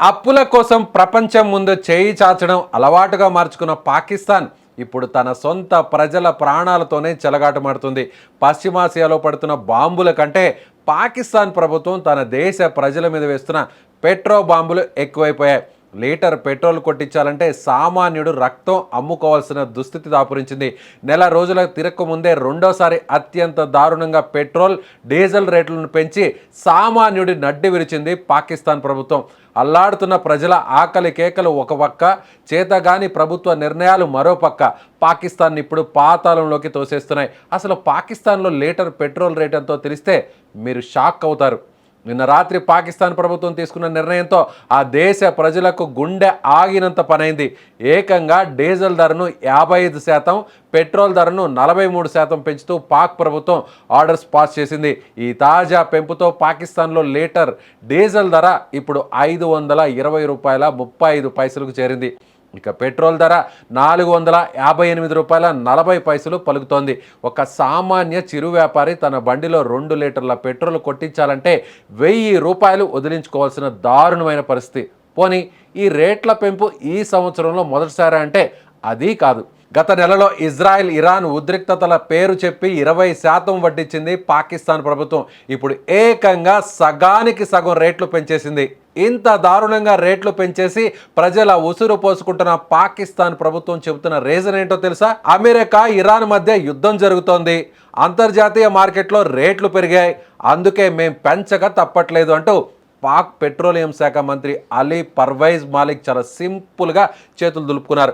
అప్పుల కోసం ప్రపంచం ముందు చేయి చాచడం అలవాటుగా మార్చుకున్న పాకిస్తాన్ ఇప్పుడు తన సొంత ప్రజల ప్రాణాలతోనే చెలగాటమాడుతుంది. పశ్చిమాసియాలో పడుతున్న బాంబుల కంటే పాకిస్తాన్ ప్రభుత్వం తన దేశ ప్రజల మీద వేస్తున్న పెట్రో బాంబులు ఎక్కువైపోయాయి. లీటర్ పెట్రోల్ కొట్టించాలంటే సామాన్యుడు రక్తం అమ్ముకోవాల్సిన దుస్థితి దాపురించింది. నెల రోజుల తిరక్కు ముందే రెండోసారి అత్యంత దారుణంగా పెట్రోల్ డీజిల్ రేట్లను పెంచి సామాన్యుడి నడ్డి విరిచింది పాకిస్తాన్ ప్రభుత్వం. అల్లాడుతున్న ప్రజల ఆకలి కేకలు ఒక పక్క, చేతగాని ప్రభుత్వ నిర్ణయాలు మరో పక్క పాకిస్తాన్ ఇప్పుడు పాతాళంలోకి తోసేస్తున్నాయి. అసలు పాకిస్తాన్లో లీటర్ పెట్రోల్ రేట్ ఎంతో తెలిస్తే మీరు షాక్ అవుతారు. నిన్న రాత్రి పాకిస్తాన్ ప్రభుత్వం తీసుకున్న నిర్ణయంతో ఆ దేశ ప్రజలకు గుండె ఆగినంత పనైంది. ఏకంగా డీజిల్ ధరను 55%, పెట్రోల్ ధరను 43% పెంచుతూ పాక్ ప్రభుత్వం ఆర్డర్స్ పాస్ చేసింది. ఈ తాజా పెంపుతో పాకిస్తాన్లో లీటర్ డీజిల్ ధర ఇప్పుడు ₹520.35కు చేరింది. ఇక పెట్రోల్ ధర ₹458.40 పలుకుతోంది. ఒక సామాన్య చిరు వ్యాపారి తన బండిలో 2 లీటర్ల పెట్రోల్ కొట్టించాలంటే ₹1000 వదిలించుకోవాల్సిన దారుణమైన పరిస్థితి. పోనీ ఈ రేట్ల పెంపు ఈ సంవత్సరంలో మొదటిసారి అంటే అదీ కాదు. గత నెలలో ఇజ్రాయెల్ ఇరాన్ ఉద్రిక్తతల పేరు చెప్పి 20% వడ్డించింది పాకిస్తాన్ ప్రభుత్వం. ఇప్పుడు ఏకంగా సగానికి సగం రేట్లు పెంచేసింది. ఇంత దారుణంగా రేట్లు పెంచేసి ప్రజల ఉసురు పోసుకుంటున్న పాకిస్తాన్ ప్రభుత్వం చెబుతున్న రీజన్ ఏంటో తెలుసా? అమెరికా ఇరాన్ మధ్య యుద్ధం జరుగుతోంది, అంతర్జాతీయ మార్కెట్లో రేట్లు పెరిగాయి, అందుకే మేం పెంచక తప్పట్లేదు అంటూ పాక్ పెట్రోలియం శాఖ మంత్రి అలీ పర్వైజ్ మాలిక్ చాలా సింపుల్గా చేతులు దులుపుకున్నారు.